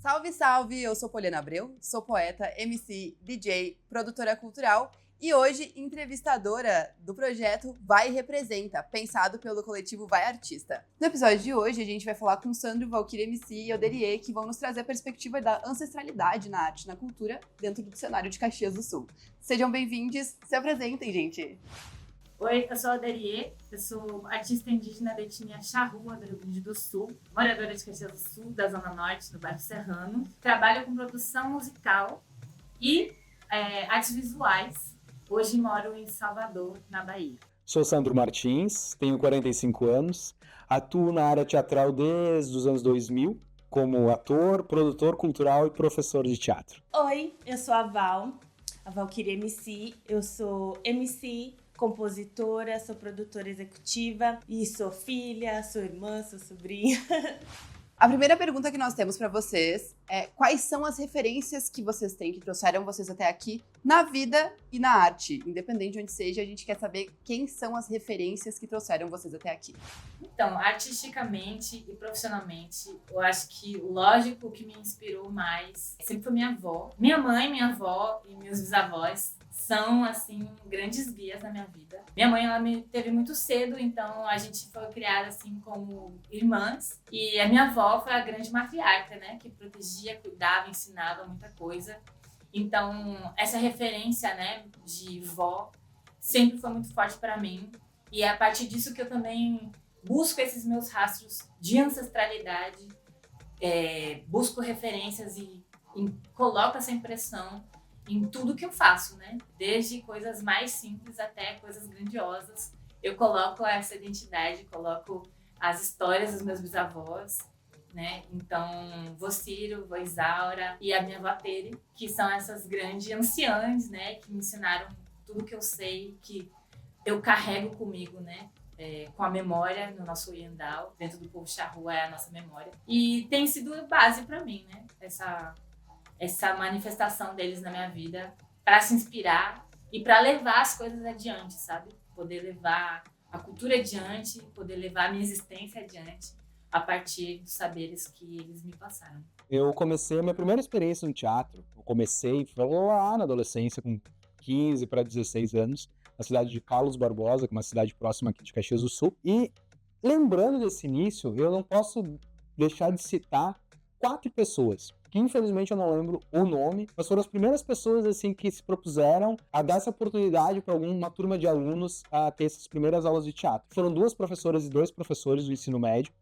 Salve, salve! Eu sou Poliana Abreu, sou poeta, MC, DJ, produtora cultural e hoje entrevistadora do projeto Vai Representa, pensado pelo coletivo Vai Artista. No episódio de hoje, a gente vai falar com Sandro, Valkyrie MC e Oderie, que vão nos trazer a perspectiva da ancestralidade na arte e na cultura dentro do cenário de Caxias do Sul. Sejam bem-vindos, se apresentem, gente! Oi, eu sou a Oderie, eu sou artista indígena da etnia Charrua, do Rio Grande do Sul, moradora de Caxias do Sul, da Zona Norte, do bairro Serrano. Trabalho com produção musical e artes visuais. Hoje moro em Salvador, na Bahia. Sou Sandro Martins, tenho 45 anos, atuo na área teatral desde os anos 2000, como ator, produtor cultural e professor de teatro. Oi, eu sou a Valkyrie MC, eu sou MC, compositora, sou produtora executiva e sou filha, sou irmã, sou sobrinha. A primeira pergunta que nós temos para vocês é quais são as referências que vocês têm, que trouxeram vocês até aqui, na vida e na arte? Independente de onde seja, a gente quer saber quem são as referências que trouxeram vocês até aqui. Então, artisticamente e profissionalmente, eu acho que o lógico que me inspirou mais sempre foi minha avó. Minha mãe, minha avó e meus bisavós são, assim, grandes guias na minha vida. Minha mãe, ela me teve muito cedo, então a gente foi criada, assim, como irmãs. E a minha avó foi a grande matriarca, né? Que protegia, cuidava, ensinava muita coisa. Então, essa referência, né, de vó sempre foi muito forte para mim. E é a partir disso que eu também busco esses meus rastros de ancestralidade, busco referências e coloco essa impressão em tudo que eu faço, né? Desde coisas mais simples até coisas grandiosas. Eu coloco essa identidade, coloco as histórias dos meus bisavós, né? Então, vô Ciro, vô Isaura e a minha avó Tere, que são essas grandes anciãs, né? Que me ensinaram tudo que eu sei, que eu carrego comigo, né? Com a memória no nosso Oriental, dentro do povo Charrua é a nossa memória. E tem sido base para mim, né? Essa manifestação deles na minha vida para se inspirar e para levar as coisas adiante, sabe? Poder levar a cultura adiante, poder levar a minha existência adiante a partir dos saberes que eles me passaram. Eu comecei a minha primeira experiência no teatro. Foi lá na adolescência, com 15 para 16 anos, na cidade de Carlos Barbosa, que é uma cidade próxima aqui de Caxias do Sul. E lembrando desse início, eu não posso deixar de citar 4 pessoas, que infelizmente eu não lembro o nome, mas foram as primeiras pessoas assim que se propuseram a dar essa oportunidade para uma turma de alunos a ter essas primeiras aulas de teatro. Foram 2 professoras e 2 professores do ensino médio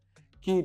que,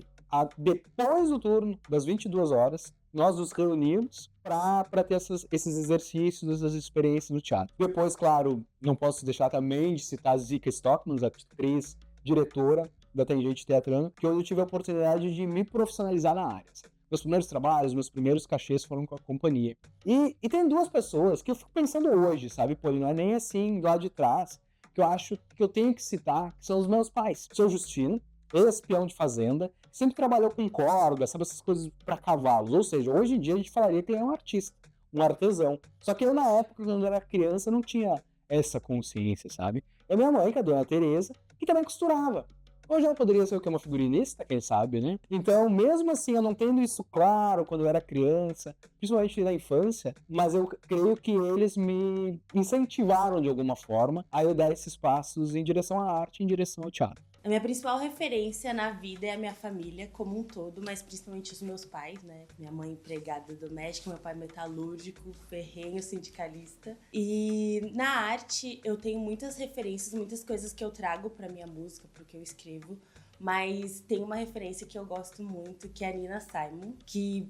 depois do turno, das 22 horas, nós nos reunimos para ter esses exercícios, essas experiências no teatro. Depois, claro, não posso deixar também de citar a Zika Stockman, atriz, diretora da Tangente Teatrano, que eu tive a oportunidade de me profissionalizar na área. Meus primeiros trabalhos, meus primeiros cachês foram com a companhia. E tem 2 pessoas que eu fico pensando hoje, sabe, Pô? Não é nem assim, lá de trás, que eu acho que eu tenho que citar, que são os meus pais. Seu Justino, ex-peão de fazenda, sempre trabalhou com corda, sabe, essas coisas para cavalos. Ou seja, hoje em dia a gente falaria que ele é um artista, um artesão. Só que eu, na época, quando eu era criança, não tinha essa consciência, sabe? E a minha mãe, que é a dona Tereza, que também costurava. Hoje ela poderia ser o que? Uma figurinista, quem sabe, né? Então, mesmo assim, eu não tendo isso claro quando eu era criança, principalmente na infância, mas eu creio que eles me incentivaram de alguma forma a eu dar esses passos em direção à arte, em direção ao teatro. A minha principal referência na vida é a minha família como um todo, mas principalmente os meus pais, né? Minha mãe empregada doméstica, meu pai metalúrgico, ferrenho sindicalista. E na arte eu tenho muitas referências, muitas coisas que eu trago pra minha música, pro que eu escrevo, mas tem uma referência que eu gosto muito, que é a Nina Simon, que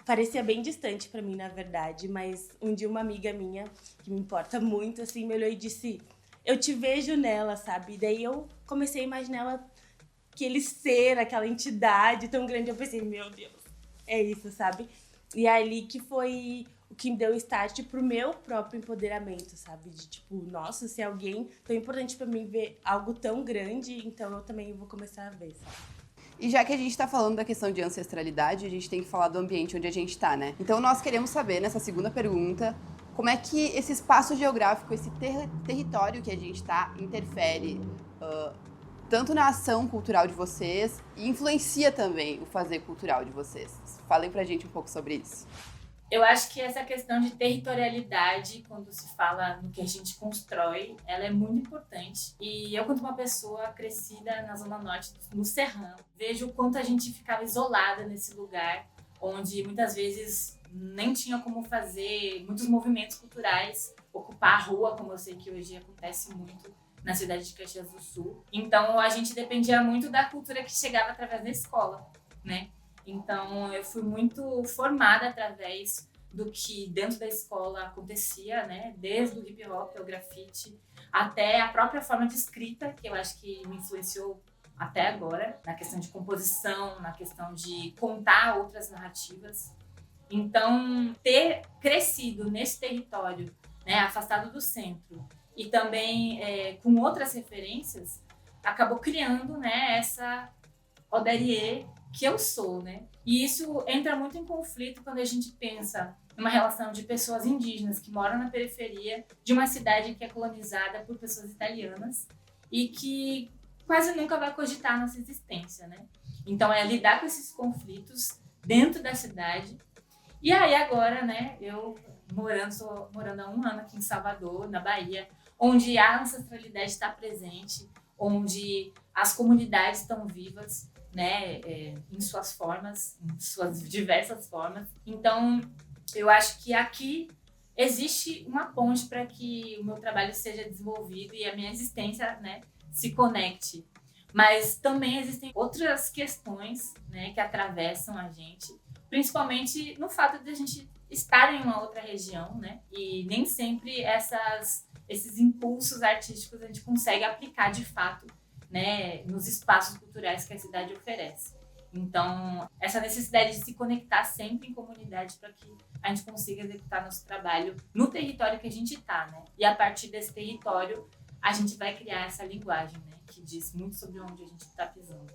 parecia bem distante pra mim, na verdade, mas um dia uma amiga minha, que me importa muito, assim, me olhou e disse: eu te vejo nela, sabe? E daí eu comecei a imaginar ela, aquele ser, aquela entidade tão grande. Eu pensei, meu Deus, é isso, sabe? E é ali que foi o que me deu start pro meu próprio empoderamento, sabe? De tipo, nossa, se alguém tão importante pra mim ver algo tão grande, então eu também vou começar a ver, sabe? E já que a gente tá falando da questão de ancestralidade, a gente tem que falar do ambiente onde a gente tá, né? Então nós queremos saber, nessa segunda pergunta, como é que esse espaço geográfico, esse território que a gente tá, interfere tanto na ação cultural de vocês e influencia também o fazer cultural de vocês. Falem pra gente um pouco sobre isso. Eu acho que essa questão de territorialidade, quando se fala no que a gente constrói, ela é muito importante. E eu, quanto uma pessoa crescida na Zona Norte, no Serrão, vejo o quanto a gente ficava isolada nesse lugar, onde muitas vezes nem tinha como fazer muitos movimentos culturais, ocupar a rua, como eu sei que hoje acontece muito na cidade de Caxias do Sul. Então, a gente dependia muito da cultura que chegava através da escola, né? Então, eu fui muito formada através do que dentro da escola acontecia, né? Desde o hip hop, o grafite, até a própria forma de escrita, que eu acho que me influenciou até agora, na questão de composição, na questão de contar outras narrativas. Então, ter crescido nesse território, né, afastado do centro, e também com outras referências, acabou criando, né, essa Oderie que eu sou, né? E isso entra muito em conflito quando a gente pensa numa relação de pessoas indígenas que moram na periferia de uma cidade que é colonizada por pessoas italianas e que quase nunca vai cogitar a nossa existência, né? Então, é lidar com esses conflitos dentro da cidade. E aí, agora, né, eu tô morando há 1 ano aqui em Salvador, na Bahia, onde a ancestralidade está presente, onde as comunidades estão vivas, né, em suas formas, em suas diversas formas. Então, eu acho que aqui existe uma ponte para que o meu trabalho seja desenvolvido e a minha existência, né, se conecte. Mas também existem outras questões, né, que atravessam a gente, principalmente no fato de a gente estar em uma outra região, né, e nem sempre esses impulsos artísticos a gente consegue aplicar de fato, né, nos espaços culturais que a cidade oferece. Então, essa necessidade de se conectar sempre em comunidade para que a gente consiga executar nosso trabalho no território que a gente está, né? E a partir desse território, a gente vai criar essa linguagem, né, que diz muito sobre onde a gente está pisando.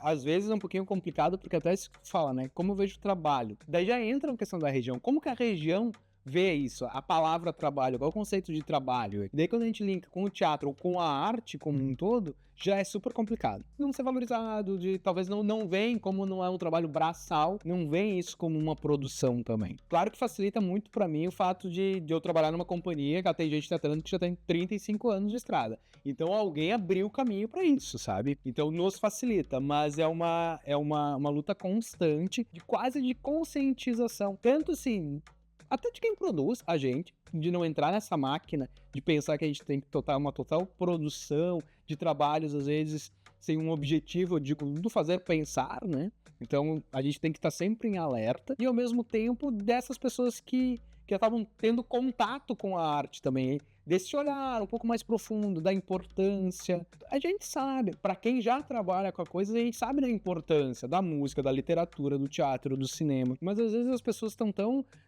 Às vezes é um pouquinho complicado, porque até se fala, né? Como eu vejo o trabalho. Daí já entra a questão da região. Como que a região vê isso? A palavra trabalho, qual é o conceito de trabalho? E daí quando a gente linka com o teatro ou com a arte como um todo, já é super complicado. Não ser valorizado, talvez não vem como não é um trabalho braçal, não vem isso como uma produção também. Claro que facilita muito pra mim o fato de eu trabalhar numa companhia que tem gente tratando que já tem 35 anos de estrada. Então alguém abriu o caminho pra isso, sabe? Então nos facilita, mas é uma luta constante de quase de conscientização. Tanto assim, até de quem produz a gente, de não entrar nessa máquina, de pensar que a gente tem que uma total produção de trabalhos, às vezes, sem um objetivo, eu digo, do fazer pensar, né? Então, a gente tem que estar sempre em alerta, e ao mesmo tempo, dessas pessoas que estavam tendo contato com a arte também, desse olhar um pouco mais profundo, da importância. A gente sabe, para quem já trabalha com a coisa, a gente sabe da importância da música, da literatura, do teatro, do cinema, mas às vezes as pessoas estão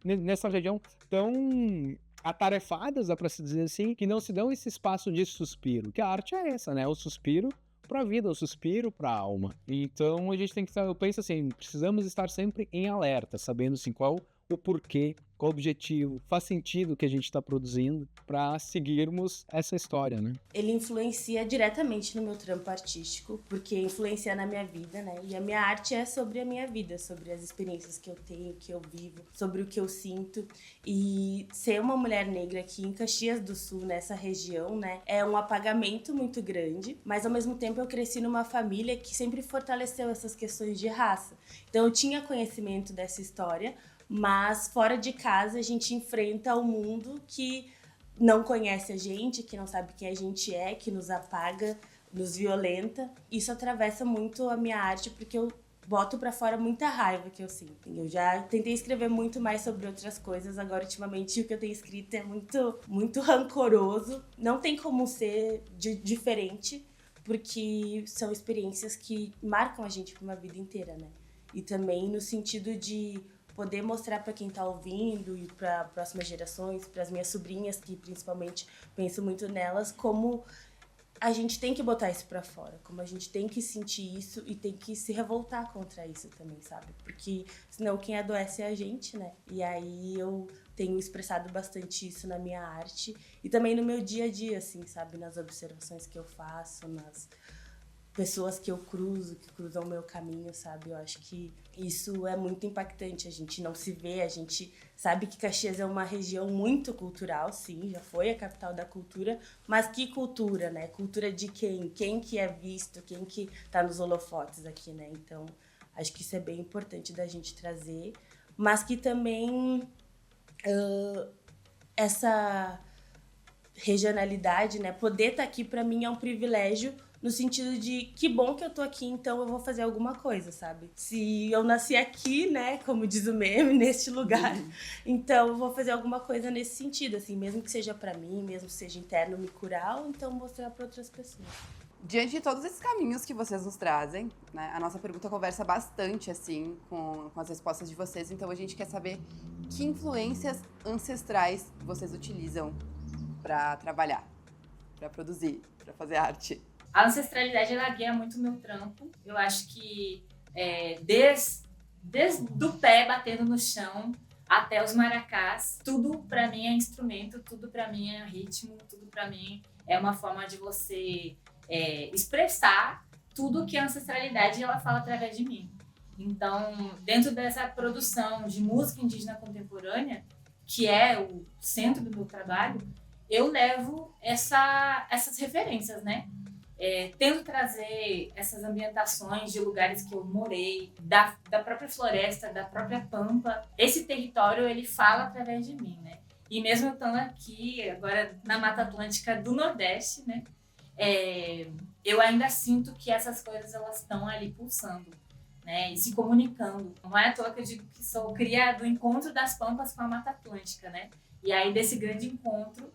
nessa região, tão atarefadas, dá pra se dizer assim, que não se dão esse espaço de suspiro, que a arte é essa, né? O suspiro pra vida, o suspiro pra alma. Então a gente tem que estar, eu penso assim, precisamos estar sempre em alerta, sabendo assim qual o porquê, qual o objetivo, faz sentido o que a gente está produzindo para seguirmos essa história, né? Ele influencia diretamente no meu trampo artístico, porque influencia na minha vida, né? E a minha arte é sobre a minha vida, sobre as experiências que eu tenho, que eu vivo, sobre o que eu sinto. E ser uma mulher negra aqui em Caxias do Sul, nessa região, né, é um apagamento muito grande, mas ao mesmo tempo eu cresci numa família que sempre fortaleceu essas questões de raça. Então eu tinha conhecimento dessa história, mas fora de casa a gente enfrenta o mundo que não conhece a gente, que não sabe quem a gente é, que nos apaga, nos violenta. Isso atravessa muito a minha arte, porque eu boto pra fora muita raiva que eu sinto. Eu já tentei escrever muito mais sobre outras coisas, agora ultimamente o que eu tenho escrito é muito rancoroso. Não tem como ser diferente, porque são experiências que marcam a gente por uma vida inteira, né? E também no sentido de poder mostrar para quem está ouvindo e para próximas gerações, para as minhas sobrinhas, que principalmente penso muito nelas, como a gente tem que botar isso para fora, como a gente tem que sentir isso e tem que se revoltar contra isso também, sabe? Porque senão quem adoece é a gente, né? E aí eu tenho expressado bastante isso na minha arte e também no meu dia a dia, assim, sabe? Nas observações que eu faço, pessoas que eu cruzo, que cruzam o meu caminho, sabe? Eu acho que isso é muito impactante. A gente não se vê, a gente sabe que Caxias é uma região muito cultural, sim, já foi a capital da cultura, mas que cultura, né? Cultura de quem? Quem que é visto, quem que tá nos holofotes aqui, né? Então, acho que isso é bem importante da gente trazer, mas que também essa regionalidade, né? Poder estar aqui para mim é um privilégio no sentido de que bom que eu tô aqui, então eu vou fazer alguma coisa, sabe? Se eu nasci aqui, né, como diz o meme, neste lugar, então eu vou fazer alguma coisa nesse sentido, assim, mesmo que seja para mim, mesmo que seja interno, me curar, ou então mostrar para outras pessoas. Diante de todos esses caminhos que vocês nos trazem, né, a nossa pergunta conversa bastante, assim, com as respostas de vocês, então a gente quer saber que influências ancestrais vocês utilizam para trabalhar, para produzir, para fazer arte. A ancestralidade, ela guia muito o meu trampo. Eu acho que desde do pé batendo no chão até os maracás, tudo pra mim é instrumento, tudo pra mim é ritmo, tudo pra mim é uma forma de você expressar tudo que a ancestralidade ela fala através de mim. Então, dentro dessa produção de música indígena contemporânea, que é o centro do meu trabalho, eu levo essas referências, né? Tento trazer essas ambientações de lugares que eu morei, da própria floresta, da própria pampa. Esse território, ele fala através de mim, né? E mesmo eu estando aqui, agora na Mata Atlântica do Nordeste, né? Eu ainda sinto que essas coisas, elas estão ali pulsando, né? E se comunicando. Não é à toa que eu digo que sou cria do encontro das pampas com a Mata Atlântica, né? E aí, desse grande encontro,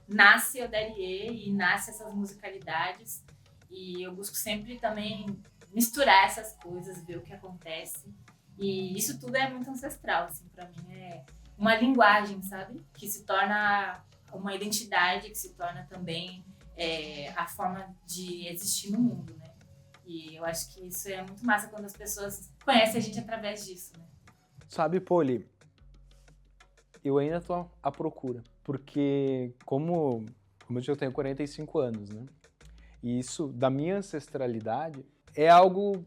nasce Oderie e nasce essas musicalidades, e eu busco sempre também misturar essas coisas, ver o que acontece, e isso tudo é muito ancestral, assim, para mim é uma linguagem, sabe, que se torna uma identidade, que se torna também a forma de existir no mundo, né, e eu acho que isso é muito massa quando as pessoas conhecem a gente através disso, né. Sabe, Poli, eu ainda tô à procura, porque como eu disse, eu tenho 45 anos, né? E isso, da minha ancestralidade, é algo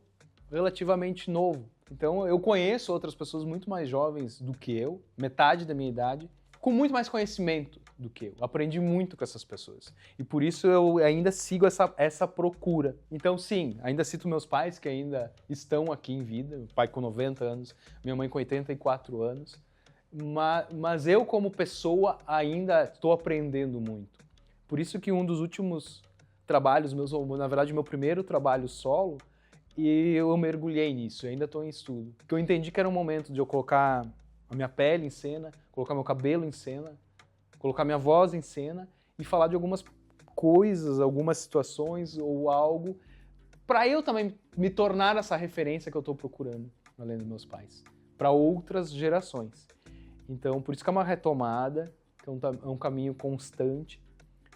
relativamente novo. Então, eu conheço outras pessoas muito mais jovens do que eu, metade da minha idade, com muito mais conhecimento do que eu. Aprendi muito com essas pessoas. E por isso eu ainda sigo essa procura. Então, sim, ainda cito meus pais, que ainda estão aqui em vida, meu pai com 90 anos, minha mãe com 84 anos, mas eu, como pessoa, ainda estou aprendendo muito. Por isso que um dos últimos trabalhos meus, na verdade, meu primeiro trabalho solo, e eu mergulhei nisso, eu ainda estou em estudo. Porque eu entendi que era um momento de eu colocar a minha pele em cena, colocar meu cabelo em cena, colocar minha voz em cena e falar de algumas coisas, algumas situações ou algo, para eu também me tornar essa referência que eu estou procurando, além dos meus pais, para outras gerações. Então, por isso que é uma retomada, que é um caminho constante,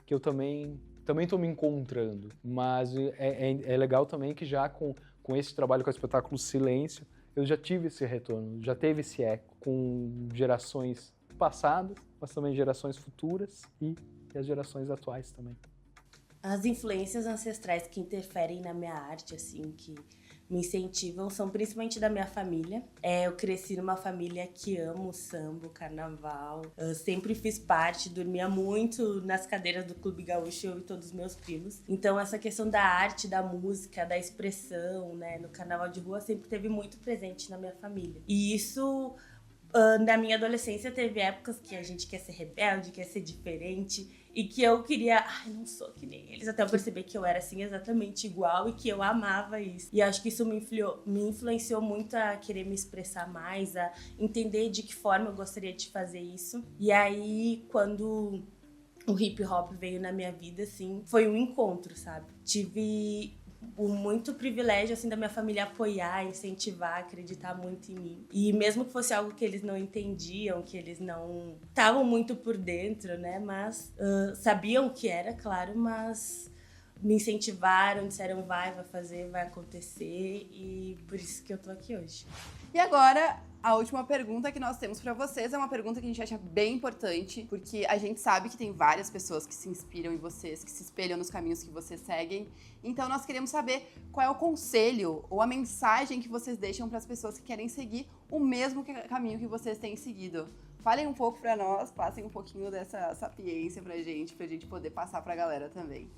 que eu também estou me encontrando. Mas é legal também que já com esse trabalho com o espetáculo Silêncio, eu já tive esse retorno, já teve esse eco com gerações passadas, mas também gerações futuras e as gerações atuais também. As influências ancestrais que interferem na minha arte, assim, que me incentivam, são principalmente da minha família. Eu cresci numa família que ama o samba, o carnaval. Eu sempre fiz parte, dormia muito nas cadeiras do Clube Gaúcho, eu e todos os meus primos. Então, essa questão da arte, da música, da expressão, né, no carnaval de rua, sempre teve muito presente na minha família. E isso, na minha adolescência, teve épocas que a gente quer ser rebelde, quer ser diferente, e que eu queria, não sou que nem eles, até eu perceber que eu era assim exatamente igual e que eu amava isso. E acho que isso me influenciou muito a querer me expressar mais, a entender de que forma eu gostaria de fazer isso. E aí, quando o hip hop veio na minha vida, assim, foi um encontro, sabe? Tive muito privilégio, assim, da minha família apoiar, incentivar, acreditar muito em mim. E mesmo que fosse algo que eles não entendiam, que eles não estavam muito por dentro, né? Mas sabiam o que era, claro, mas me incentivaram, disseram vai fazer, vai acontecer, e por isso que eu tô aqui hoje. E agora, a última pergunta que nós temos pra vocês é uma pergunta que a gente acha bem importante, porque a gente sabe que tem várias pessoas que se inspiram em vocês, que se espelham nos caminhos que vocês seguem. Então nós queremos saber qual é o conselho ou a mensagem que vocês deixam para as pessoas que querem seguir o mesmo caminho que vocês têm seguido. Falem um pouco pra nós, passem um pouquinho dessa sapiência pra gente poder passar pra galera também.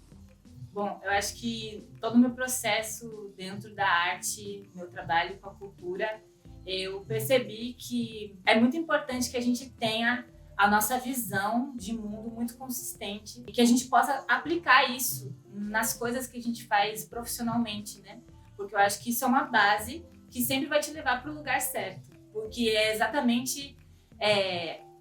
Bom, eu acho que todo o meu processo dentro da arte, meu trabalho com a cultura, eu percebi que é muito importante que a gente tenha a nossa visão de mundo muito consistente e que a gente possa aplicar isso nas coisas que a gente faz profissionalmente, né? Porque eu acho que isso é uma base que sempre vai te levar para o lugar certo, porque é exatamente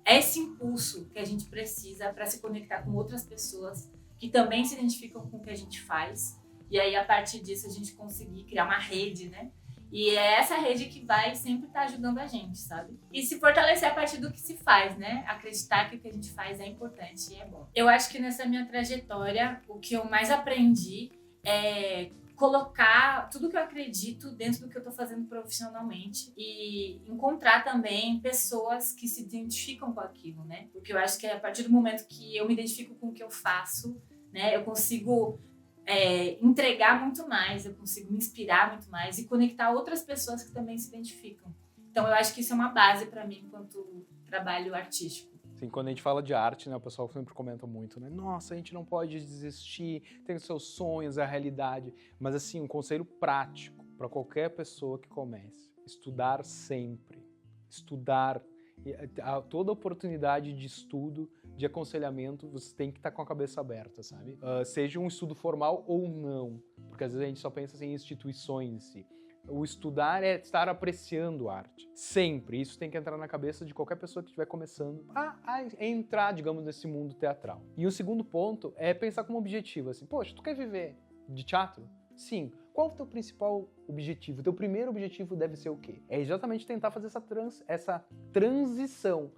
esse impulso que a gente precisa para se conectar com outras pessoas que também se identificam com o que a gente faz, e aí a partir disso a gente conseguir criar uma rede, né? E é essa rede que vai sempre estar ajudando a gente, sabe? E se fortalecer a partir do que se faz, né? Acreditar que o que a gente faz é importante e é bom. Eu acho que nessa minha trajetória, o que eu mais aprendi é colocar tudo que eu acredito dentro do que eu tô fazendo profissionalmente e encontrar também pessoas que se identificam com aquilo, né? Porque eu acho que a partir do momento que eu me identifico com o que eu faço, né, eu consigo entregar muito mais, eu consigo me inspirar muito mais e conectar outras pessoas que também se identificam. Então eu acho que isso é uma base para mim enquanto trabalho artístico. Sim, quando a gente fala de arte, né, o pessoal sempre comenta muito, né? Nossa, a gente não pode desistir, tem os seus sonhos, a realidade. Mas assim, um conselho prático para qualquer pessoa que comece: estudar sempre. Estudar. Toda oportunidade de estudo, de aconselhamento, você tem que estar com a cabeça aberta, sabe? Seja um estudo formal ou não, porque às vezes a gente só pensa em instituições em si. O estudar é estar apreciando arte. Sempre. Isso tem que entrar na cabeça de qualquer pessoa que estiver começando a entrar, digamos, nesse mundo teatral. E o segundo ponto é pensar como objetivo, assim, poxa, tu quer viver de teatro? Sim. Qual é o teu principal objetivo? O teu primeiro objetivo deve ser o quê? É exatamente tentar fazer essa transição.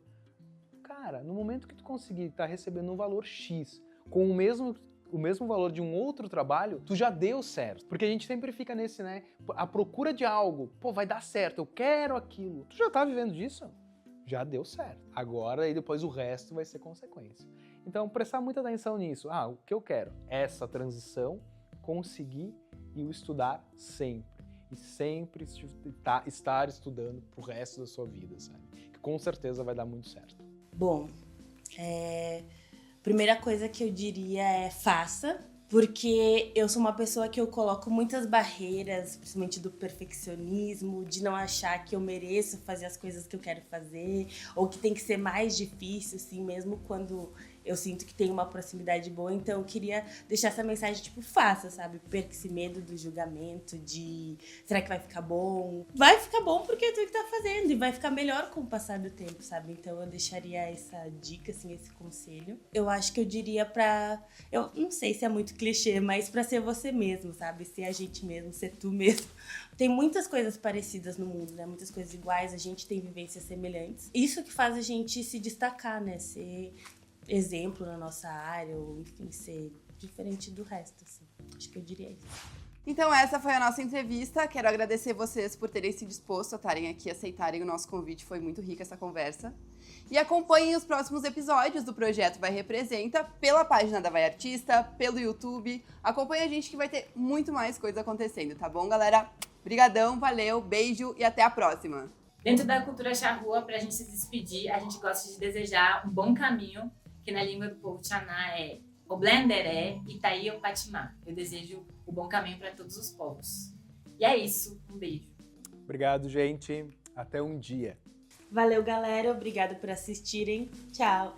Cara, no momento que tu conseguir estar recebendo um valor X com o mesmo valor de um outro trabalho, tu já deu certo. Porque a gente sempre fica nesse, né? A procura de algo. Pô, vai dar certo, eu quero aquilo. Tu já tá vivendo disso? Já deu certo. Agora, aí depois o resto vai ser consequência. Então, prestar muita atenção nisso. O que eu quero? Essa transição, conseguir e o estudar sempre. E sempre estar estudando pro resto da sua vida, sabe? Que com certeza vai dar muito certo. Bom, primeira coisa que eu diria é faça, porque eu sou uma pessoa que eu coloco muitas barreiras, principalmente do perfeccionismo, de não achar que eu mereço fazer as coisas que eu quero fazer, ou que tem que ser mais difícil, assim, mesmo quando eu sinto que tem uma proximidade boa. Então eu queria deixar essa mensagem, tipo, faça, sabe? Perca esse medo do julgamento, de será que vai ficar bom? Vai ficar bom porque é tu que tá fazendo, e vai ficar melhor com o passar do tempo, sabe? Então eu deixaria essa dica, assim, esse conselho. Eu acho que eu diria eu não sei se é muito clichê, mas pra ser você mesmo, sabe? Ser a gente mesmo, ser tu mesmo. Tem muitas coisas parecidas no mundo, né? Muitas coisas iguais, a gente tem vivências semelhantes. Isso que faz a gente se destacar, né? Ser exemplo na nossa área, ou enfim, ser diferente do resto, assim. Acho que eu diria isso. Então essa foi a nossa entrevista. Quero agradecer vocês por terem se disposto a estarem aqui, aceitarem o nosso convite. Foi muito rica essa conversa. E acompanhem os próximos episódios do Projeto Vai Representa pela página da Vai Artista, pelo YouTube. Acompanhe a gente que vai ter muito mais coisa acontecendo, tá bom, galera? Obrigadão, valeu, beijo e até a próxima. Dentro da cultura charrua, pra gente se despedir, a gente gosta de desejar um bom caminho, que na língua do povo Tchaná é Oblenderé, Itaí ou Patimá. Eu desejo o bom caminho para todos os povos. E é isso, um beijo. Obrigado, gente. Até um dia. Valeu, galera. Obrigada por assistirem. Tchau.